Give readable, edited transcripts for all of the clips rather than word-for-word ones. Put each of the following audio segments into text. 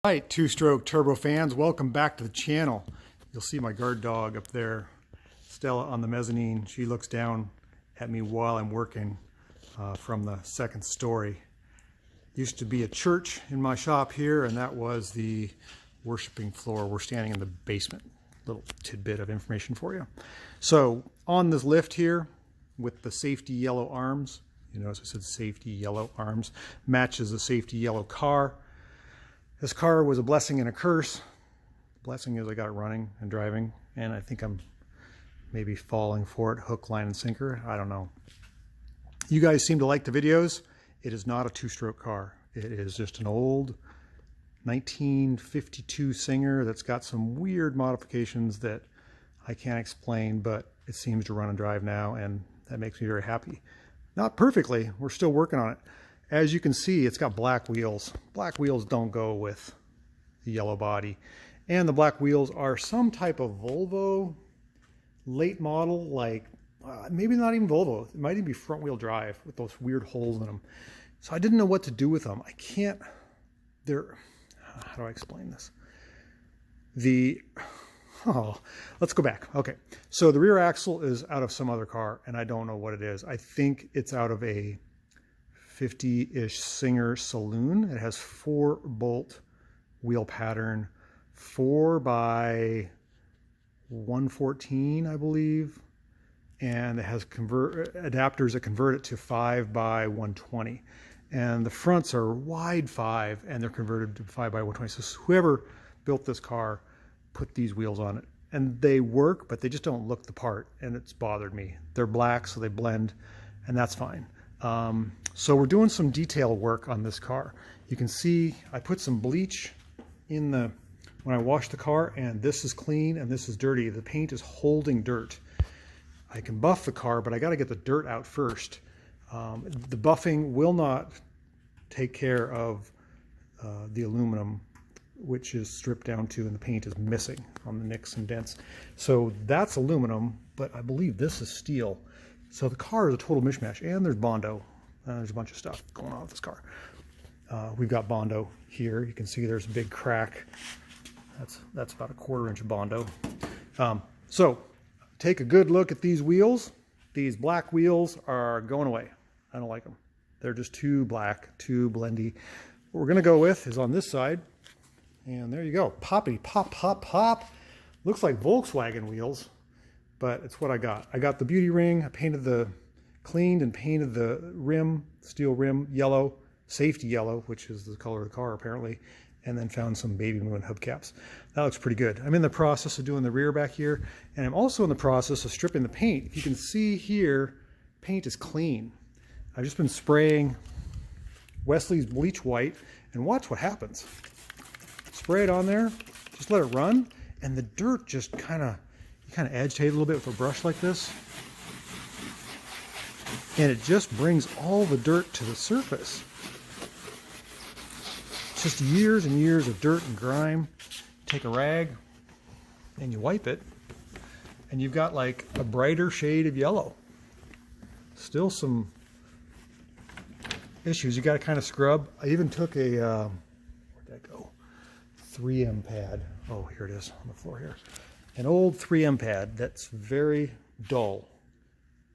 All right, two-stroke turbo fans, welcome back to the channel. You'll see my guard dog up there, Stella, on the mezzanine. She looks down at me while I'm working from the second story. Used to be a church in my shop here, and that was the worshiping floor. We're standing in the basement. Little tidbit of information for you. So on this lift here with the safety yellow arms, you notice it said safety yellow arms, matches the safety yellow car. This car was a blessing and a curse. The blessing is I got it running and driving, and I think I'm maybe falling for it, hook, line, and sinker. I don't know. You guys seem to like the videos. It is not a two-stroke car. It is just an old 1952 Singer that's got some weird modifications that I can't explain, but it seems to run and drive now, and that makes me very happy. Not perfectly. We're still working on it. As you can see, it's got black wheels. Black wheels don't go with the yellow body. And the black wheels are some type of Volvo late model, like maybe not even Volvo. It might even be front wheel drive with those weird holes in them. So I didn't know what to do with them. I can't, how do I explain this? Let's go back. Okay, so the rear axle is out of some other car, and I don't know what it is. I think it's out of a 50-ish Singer Saloon. It has 4-bolt wheel pattern, 4 by 114, I believe, and it has adapters that convert it to 5 by 120. And the fronts are wide 5, and they're converted to 5 by 120. So whoever built this car put these wheels on it, and they work, but they just don't look the part, and it's bothered me. They're black, so they blend, and that's fine. So we're doing some detail work on this car. You can see I put some bleach in when I washed the car, and this is clean and this is dirty. The paint is holding dirt. I can buff the car, but I got to get the dirt out first. The buffing will not take care of the aluminum, which is stripped down to, and the paint is missing on the nicks and dents. So that's aluminum, but I believe this is steel. So the car is a total mishmash, and there's Bondo. There's a bunch of stuff going on with this car. We've got Bondo here. You can see there's a big crack. That's about a 1/4 inch of Bondo. So take a good look at these wheels. These black wheels are going away. I don't like them. They're just too black, too blendy. What we're going to go with is on this side. And there you go. Poppity, pop, pop, pop. Looks like Volkswagen wheels, but it's what I got. I got the beauty ring. I cleaned and painted the rim, steel rim, yellow, safety yellow, which is the color of the car apparently, and then found some baby moon hubcaps. That looks pretty good. I'm in the process of doing the rear back here, and I'm also in the process of stripping the paint. If you can see here, paint is clean. I've just been spraying Wesley's bleach white, and watch what happens. Spray it on there, just let it run, and the dirt just you kind of agitate a little bit with a brush like this, and it just brings all the dirt to the surface. It's just years and years of dirt and grime. Take a rag and you wipe it, and you've got like a brighter shade of yellow. Still some issues. You got to kind of scrub. I even took a where'd that go? 3M pad. Oh, here it is on the floor here. An old 3M pad that's very dull,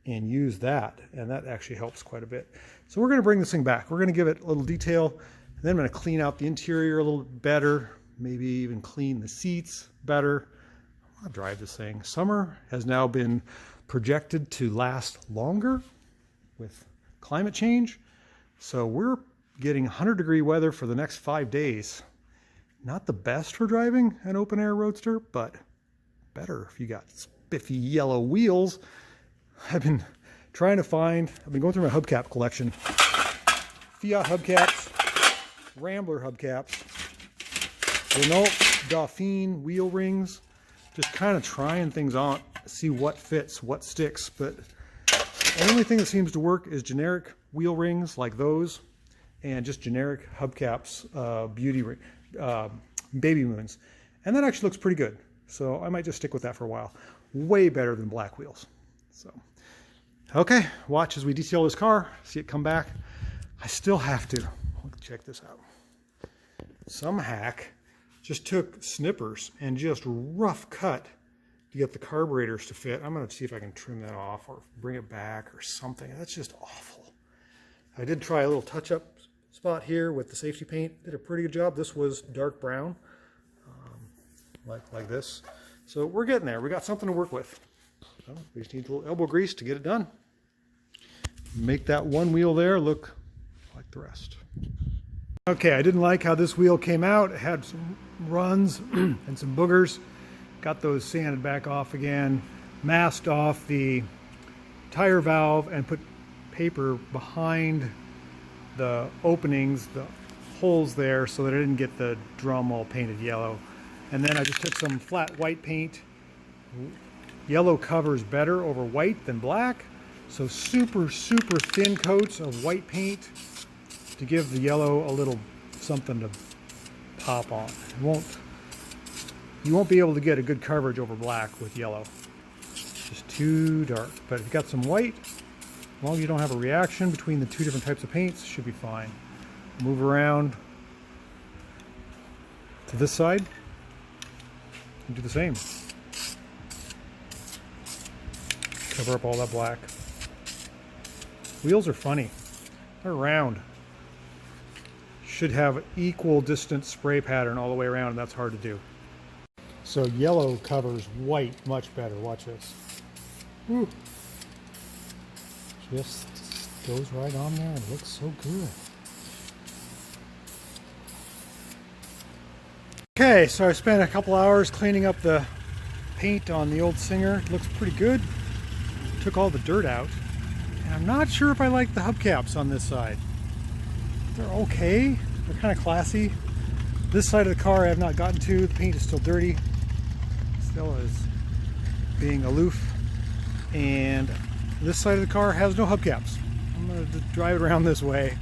and use that, and that actually helps quite a bit. So we're going to bring this thing back. We're going to give it a little detail, and then I'm going to clean out the interior a little better, maybe even clean the seats better. I'll drive this thing. Summer has now been projected to last longer with climate change, so we're getting 100-degree weather for the next 5 days. Not the best for driving an open-air roadster, but better if you got spiffy yellow wheels. I've been going through my hubcap collection. Fiat hubcaps, Rambler hubcaps, Renault Dauphine wheel rings. Just kind of trying things on, see what fits, what sticks. But the only thing that seems to work is generic wheel rings like those, and just generic hubcaps, baby moons. And that actually looks pretty good. So I might just stick with that for a while. Way better than black wheels. So, okay, watch as we detail this car, see it come back. I still have to, check this out. some hack just took snippers and just rough cut to get the carburetors to fit. I'm going to see if I can trim that off or bring it back or something. That's just awful. I did try a little touch-up spot here with the safety paint. Did a pretty good job. This was dark brown, like this. So we're getting there. We got something to work with. So we just need a little elbow grease to get it done. Make that one wheel there look like the rest. Okay, I didn't like how this wheel came out. It had some runs and some boogers. Got those sanded back off again. Masked off the tire valve and put paper behind the openings, the holes there, so that I didn't get the drum all painted yellow. And then I just took some flat white paint. Yellow covers better over white than black. So super thin coats of white paint to give the yellow a little something to pop on. You won't be able to get a good coverage over black with yellow. It's just too dark. But if you've got some white, as long as you don't have a reaction between the two different types of paints, it should be fine. Move around to this side and do the same. Cover up all that black. Wheels are funny. They're round. Should have equal distance spray pattern all the way around, and that's hard to do. So yellow covers white much better. Watch this. Woo. Just goes right on there and looks so good. Okay, so I spent a couple hours cleaning up the paint on the old Singer. It looks pretty good. Took all the dirt out. And I'm not sure if I like the hubcaps on this side. They're okay. They're kind of classy. This side of the car I have not gotten to. The paint is still dirty. Still is being aloof. And this side of the car has no hubcaps. I'm going to drive it around this way.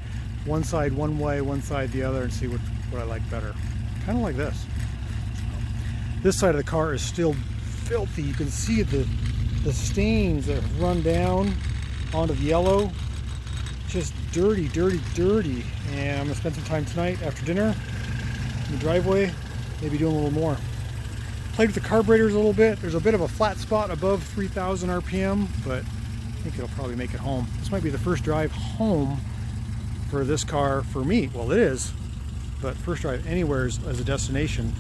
One side one way, one side the other, and see what I like better. Kind of like this. This side of the car is still filthy. You can see the stains that have run down onto the yellow. Just dirty. And I'm going to spend some time tonight after dinner in the driveway, maybe doing a little more. Played with the carburetors a little bit. There's a bit of a flat spot above 3,000 RPM, but I think it'll probably make it home. This might be the first drive home for this car for me. Well, it is, but first drive anywhere as a destination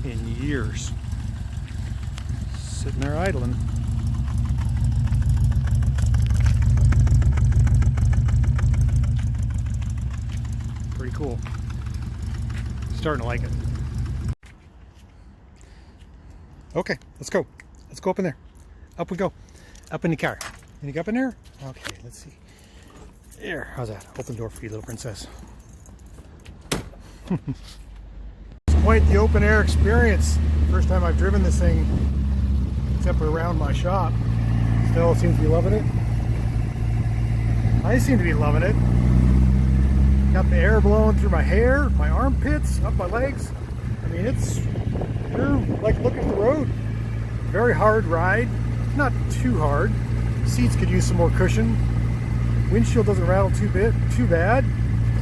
in years. Sitting there idling. Pretty cool. Starting to like it. Okay, let's go. Let's go up in there. Up we go. Up in the car. Can you get up in there? Okay, let's see. There, how's that? Open door for you, little princess. It's quite the open air experience. First time I've driven this thing, except around my shop. Still seems to be loving it. I seem to be loving it. Got the air blowing through my hair, my armpits, up my legs. I mean, you're like looking at the road. Very hard ride, not too hard. Seats could use some more cushion. Windshield doesn't rattle too bad.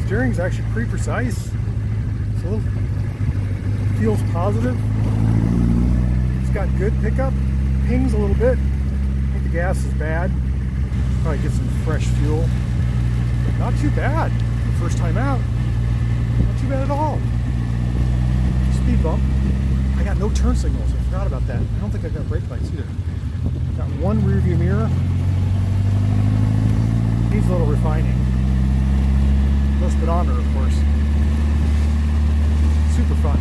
Steering's actually pretty precise. So feels positive. It's got good pickup. Pings a little bit. I think the gas is bad. Probably get some fresh fuel. But not too bad. The first time out. Not too bad at all. Speed bump. I got no turn signals. I forgot about that. I don't think I got brake lights either. Got one rear view mirror. Needs a little refining. No speedometer, of course. Super fun.